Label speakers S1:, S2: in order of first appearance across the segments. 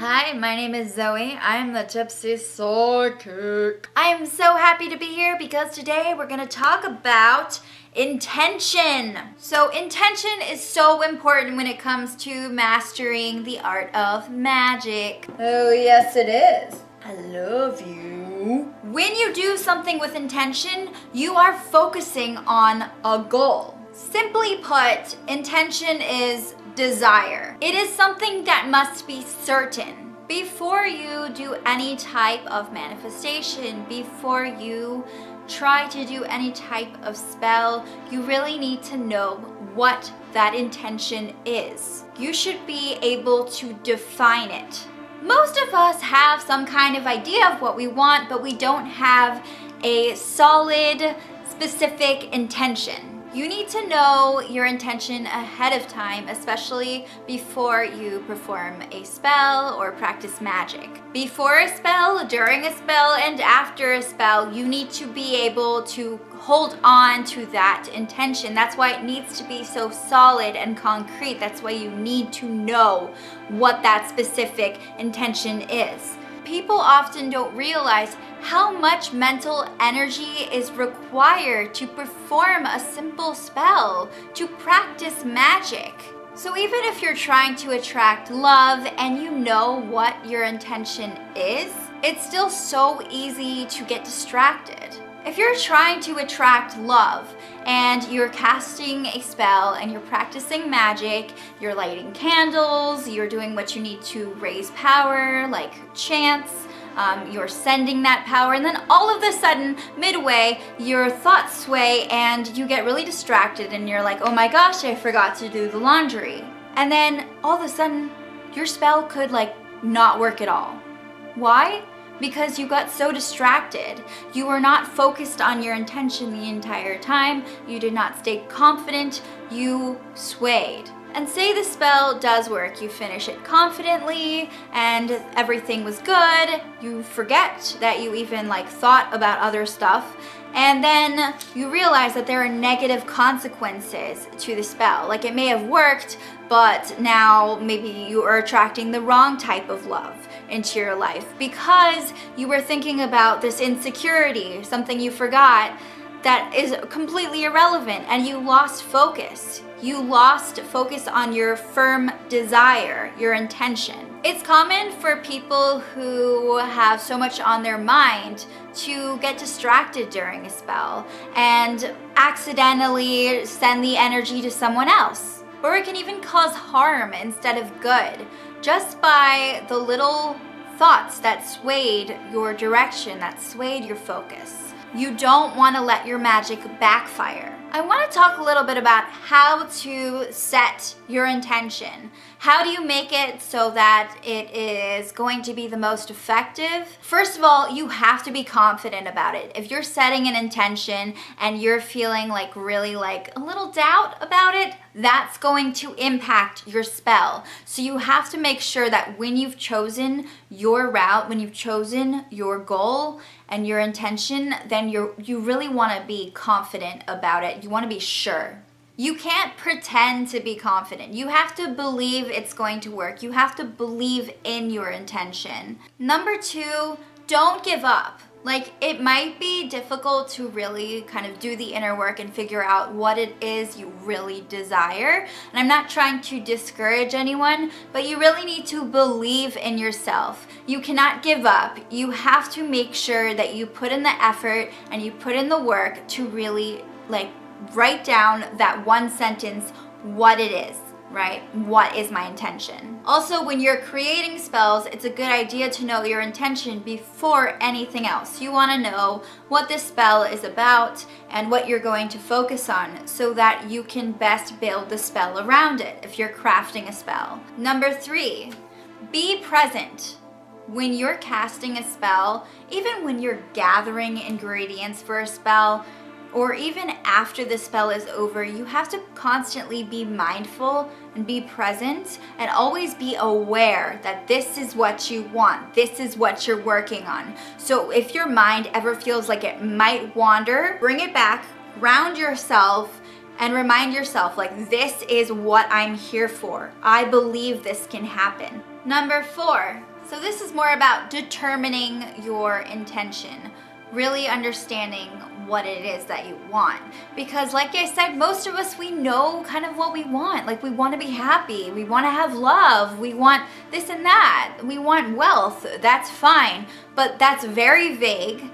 S1: Hi, my name is Zoe. I am the Gypsy Psychic. I am so happy to be here because today we're going to talk about intention. So intention is so important when it comes to mastering the art of magic. Oh yes it is. I love you. When you do something with intention, you are focusing on a goal. Simply put, intention is desire. It is something that must be certain. Before you do any type of manifestation, before you try to do any type of spell, you really need to know what that intention is. You should be able to define it. Most of us have some kind of idea of what we want, but we don't have a solid, specific intention. You need to know your intention ahead of time, especially before you perform a spell or practice magic. Before a spell, during a spell, and after a spell, you need to be able to hold on to that intention. That's why it needs to be so solid and concrete. That's why you need to know what that specific intention is. People often don't realize how much mental energy is required to perform a simple spell, to practice magic. So even if you're trying to attract love and you know what your intention is, it's still so easy to get distracted. If you're trying to attract love and you're casting a spell and you're practicing magic, you're lighting candles, you're doing what you need to raise power, like chants, you're sending that power, and then all of a sudden, midway, your thoughts sway and you get really distracted and you're like, oh my gosh, I forgot to do the laundry. And then all of a sudden, your spell could not work at all. Why? Because you got so distracted. You were not focused on your intention the entire time. You did not stay confident. You swayed. And say the spell does work. You finish it confidently and everything was good. You forget that you even thought about other stuff. And then you realize that there are negative consequences to the spell. It may have worked, but now maybe you are attracting the wrong type of love into your life because you were thinking about this insecurity, something you forgot that is completely irrelevant, and you lost focus. You lost focus on your firm desire, your intention. It's common for people who have so much on their mind to get distracted during a spell and accidentally send the energy to someone else. Or it can even cause harm instead of good, just by the little thoughts that swayed your direction, that swayed your focus. You don't want to let your magic backfire. I want to talk a little bit about how to set your intention. How do you make it so that it is going to be the most effective? First of all, you have to be confident about it. If you're setting an intention and you're feeling really a little doubt about it, that's going to impact your spell. So you have to make sure that when you've chosen your route, when you've chosen your goal and your intention, then you really want to be confident about it. You want to be sure. You can't pretend to be confident. You have to believe it's going to work. You have to believe in your intention. Number 2, don't give up. It might be difficult to really kind of do the inner work and figure out what it is you really desire. And I'm not trying to discourage anyone, but you really need to believe in yourself. You cannot give up. You have to make sure that you put in the effort and you put in the work to really write down that one sentence, what it is, right? What is my intention? Also, when you're creating spells, it's a good idea to know your intention before anything else. You want to know what this spell is about and what you're going to focus on so that you can best build the spell around it if you're crafting a spell. Number 3, be present. When you're casting a spell, even when you're gathering ingredients for a spell, or even after the spell is over, you have to constantly be mindful and be present and always be aware that this is what you want. This is what you're working on. So if your mind ever feels like it might wander, bring it back, ground yourself, and remind yourself this is what I'm here for. I believe this can happen. Number 4, So this is more about determining your intention, really understanding what it is that you want. Because like I said, most of us, we know kind of what we want. Like we want to be happy, we want to have love, we want this and that, we want wealth. That's fine, but that's very vague.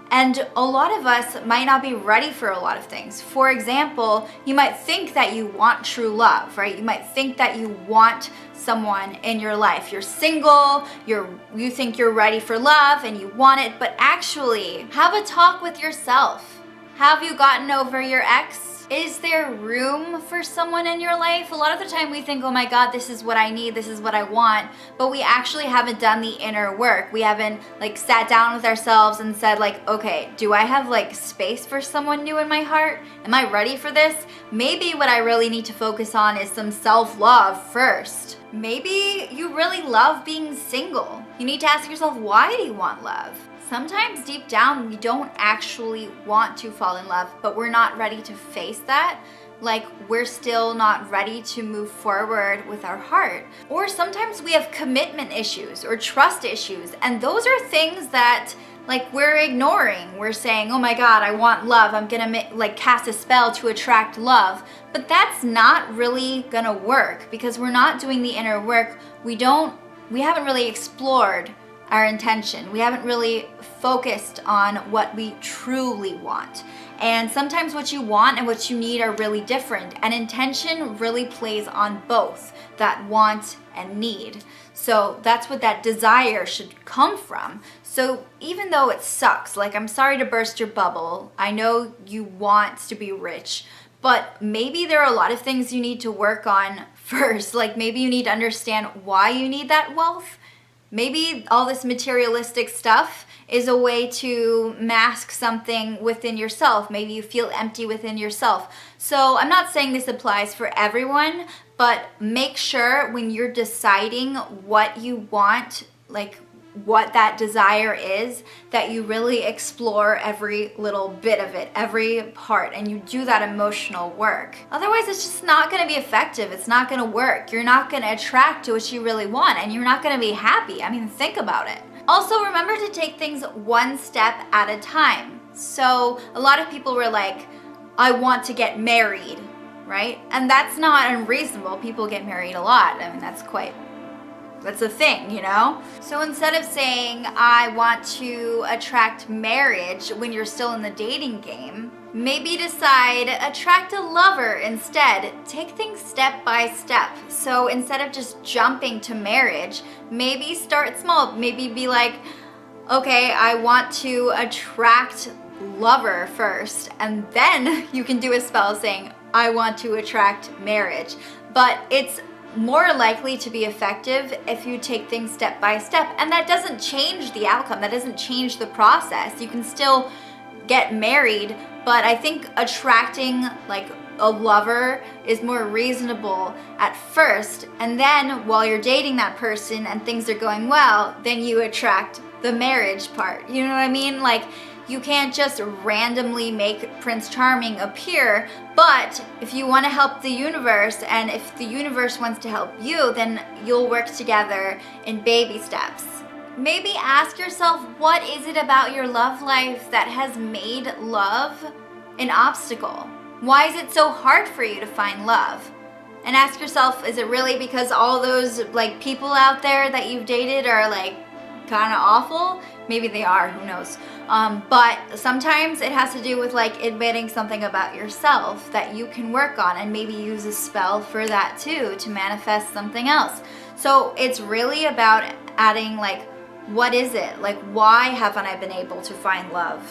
S1: And a lot of us might not be ready for a lot of things. For example, you might think that you want true love, right? You might think that you want someone in your life. You're single, you think you're ready for love and you want it, but actually, have a talk with yourself. Have you gotten over your ex? Is there room for someone in your life? A lot of the time we think, oh my God, this is what I need, this is what I want, but we actually haven't done the inner work. We haven't like sat down with ourselves and said like, okay, do I have like space for someone new in my heart? Am I ready for this? Maybe what I really need to focus on is some self-love first. Maybe you really love being single. You need to ask yourself, why do you want love? Sometimes deep down, we don't actually want to fall in love, but we're not ready to face that. Like we're still not ready to move forward with our heart. Or sometimes we have commitment issues or trust issues, and those are things that like we're ignoring. We're saying, oh my God, I want love. I'm gonna like cast a spell to attract love. But that's not really gonna work because we're not doing the inner work. We haven't really explored our intention. We haven't really focused on what we truly want. And sometimes what you want and what you need are really different. And intention really plays on both that want and need. So that's what that desire should come from. So even though it sucks, like I'm sorry to burst your bubble, I know you want to be rich, but maybe there are a lot of things you need to work on first. Like maybe you need to understand why you need that wealth. Maybe all this materialistic stuff is a way to mask something within yourself. Maybe you feel empty within yourself. So I'm not saying this applies for everyone, but make sure when you're deciding what you want, like what that desire is, that you really explore every little bit of it, every part, and you do that emotional work. Otherwise, it's just not going to be effective. It's not going to work. You're not going to attract to what you really want, and you're not going to be happy. I mean, think about it. Also, remember to take things one step at a time. So a lot of people were like, I want to get married, right? And that's not unreasonable. People get married a lot. I mean, that's a thing, you know? So instead of saying, I want to attract marriage when you're still in the dating game, maybe decide, attract a lover instead. Take things step by step. So instead of just jumping to marriage, maybe start small. Maybe be like, okay, I want to attract lover first, and then you can do a spell saying, I want to attract marriage. But it's more likely to be effective if you take things step by step, and that doesn't change the outcome. That doesn't change the process. You can still get married, but I think attracting like a lover is more reasonable at first, and then while you're dating that person and things are going well, then you attract the marriage part. You know what I mean? Like, you can't just randomly make Prince Charming appear, but if you want to help the universe and if the universe wants to help you, then you'll work together in baby steps. Maybe ask yourself, what is it about your love life that has made love an obstacle? Why is it so hard for you to find love? And ask yourself, is it really because all those like people out there that you've dated are like kind of awful? Maybe they are, who knows? But sometimes it has to do with like admitting something about yourself that you can work on, and maybe use a spell for that too to manifest something else. So it's really about adding like, what is it? Like, why haven't I been able to find love?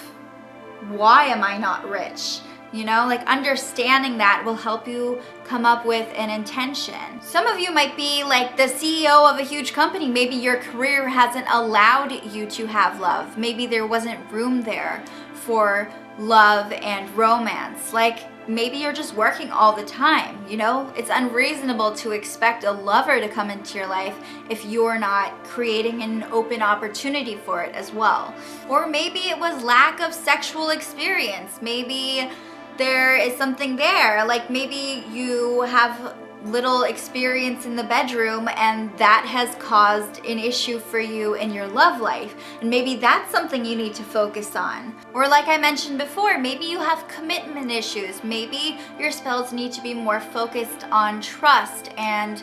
S1: Why am I not rich? You know, like understanding that will help you come up with an intention. Some of you might be like the CEO of a huge company. Maybe your career hasn't allowed you to have love. Maybe there wasn't room there for love and romance. Like maybe you're just working all the time, you know? It's unreasonable to expect a lover to come into your life if you're not creating an open opportunity for it as well. Or maybe it was lack of sexual experience. Maybe there is something there, like maybe you have little experience in the bedroom and that has caused an issue for you in your love life. And maybe that's something you need to focus on. Or like I mentioned before, maybe you have commitment issues. Maybe your spells need to be more focused on trust and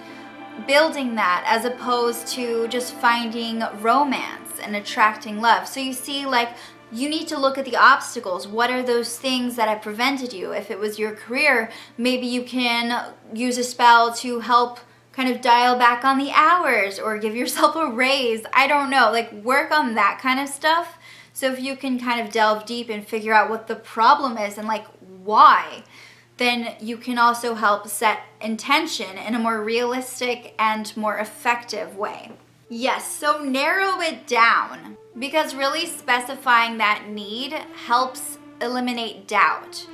S1: building that as opposed to just finding romance and attracting love. So you see, like, you need to look at the obstacles. What are those things that have prevented you? If it was your career, maybe you can use a spell to help kind of dial back on the hours or give yourself a raise. I don't know, like work on that kind of stuff. So if you can kind of delve deep and figure out what the problem is and like why, then you can also help set intention in a more realistic and more effective way. Yes, so narrow it down, because really specifying that need helps eliminate doubt.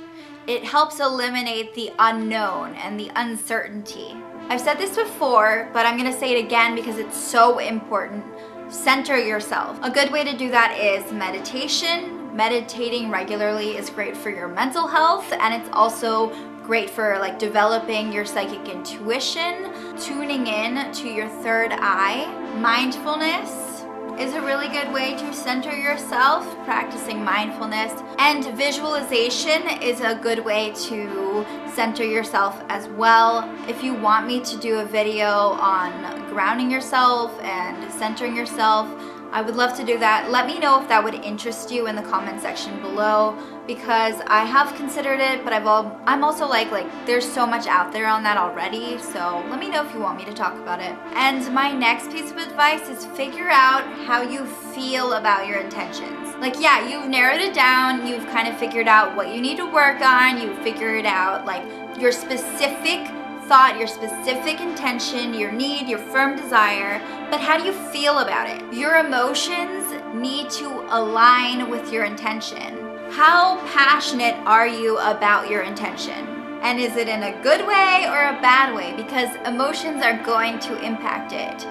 S1: It helps eliminate the unknown and the uncertainty. I've said this before, but I'm gonna say it again because it's so important. Center yourself. A good way to do that is meditation. Meditating regularly is great for your mental health, and it's also great for like developing your psychic intuition, tuning in to your third eye. Mindfulness is a really good way to center yourself, practicing mindfulness. And visualization is a good way to center yourself as well. If you want me to do a video on grounding yourself and centering yourself, I would love to do that. Let me know if that would interest you in the comment section below, because I have considered it, but I'm also like there's so much out there on that already, so let me know if you want me to talk about it. And my next piece of advice is figure out how you feel about your intentions. Like, yeah, you've narrowed it down, you've kind of figured out what you need to work on, you've figured out like your specific thought, your specific intention, your need, your firm desire, but how do you feel about it? Your emotions need to align with your intention. How passionate are you about your intention? And is it in a good way or a bad way? Because emotions are going to impact it.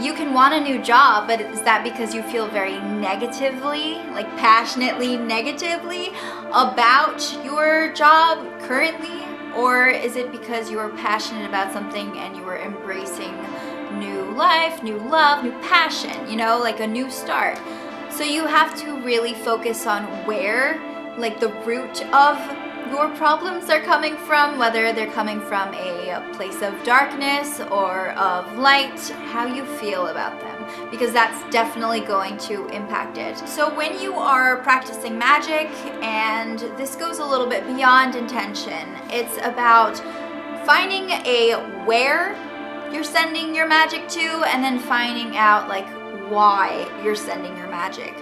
S1: You can want a new job, but is that because you feel very negatively, like passionately negatively about your job currently? Or is it because you are passionate about something and you are embracing new life, new love, new passion, you know, like a new start? So you have to really focus on where, like, the root of your problems are coming from, whether they're coming from a place of darkness or of light, how you feel about them, because that's definitely going to impact it. So when you are practicing magic, and this goes a little bit beyond intention, it's about finding a where you're sending your magic to, and then finding out like why you're sending your magic.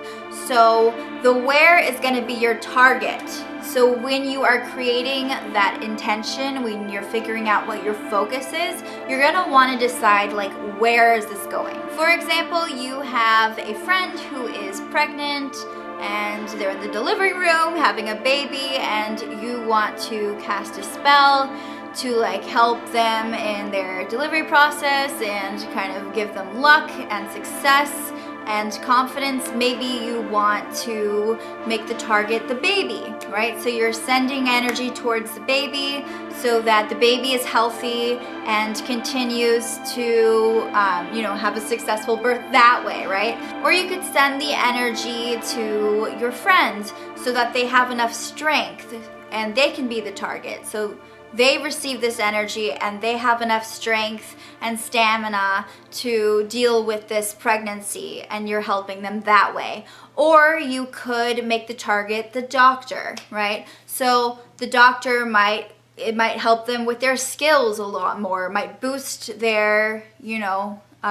S1: So the where is going to be your target. So when you are creating that intention, when you're figuring out what your focus is, you're going to want to decide like, where is this going? For example, you have a friend who is pregnant and they're in the delivery room having a baby, and you want to cast a spell to like help them in their delivery process and kind of give them luck and success and confidence. Maybe you want to make the target the baby, right? So you're sending energy towards the baby so that the baby is healthy and continues to, have a successful birth that way, right? Or you could send the energy to your friend so that they have enough strength and they can be the target. So they receive this energy and they have enough strength and stamina to deal with this pregnancy, and you're helping them that way. Or you could make the target the doctor, right? So the doctor might help them with their skills a lot more, might boost their,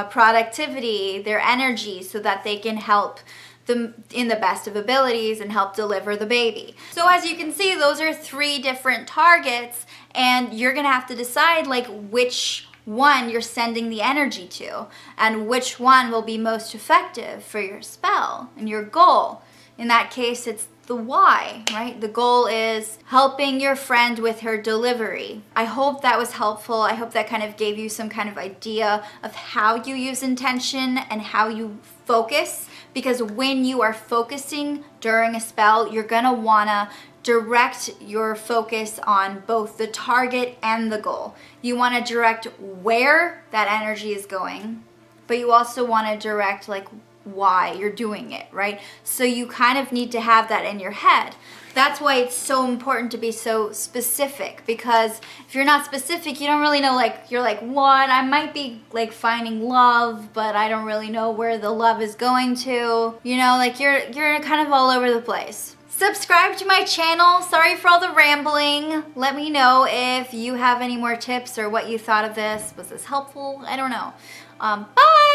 S1: productivity, their energy, so that they can help them in the best of abilities and help deliver the baby. So as you can see, those are 3 different targets, and you're gonna have to decide like which one you're sending the energy to and which one will be most effective for your spell and your goal. In that case, it's the why, right? The goal is helping your friend with her delivery. I hope that was helpful. I hope that kind of gave you some kind of idea of how you use intention and how you focus, because when you are focusing during a spell, you're gonna wanna direct your focus on both the target and the goal. You want to direct where that energy is going, but you also want to direct like why you're doing it, right? So you kind of need to have that in your head. That's why it's so important to be so specific, because if you're not specific, you don't really know, like, you're like, what? I might be like finding love, but I don't really know where the love is going to. You know, like you're kind of all over the place. Subscribe to my channel. Sorry for all the rambling. Let me know if you have any more tips or what you thought of this. Was this helpful? I don't know. Bye!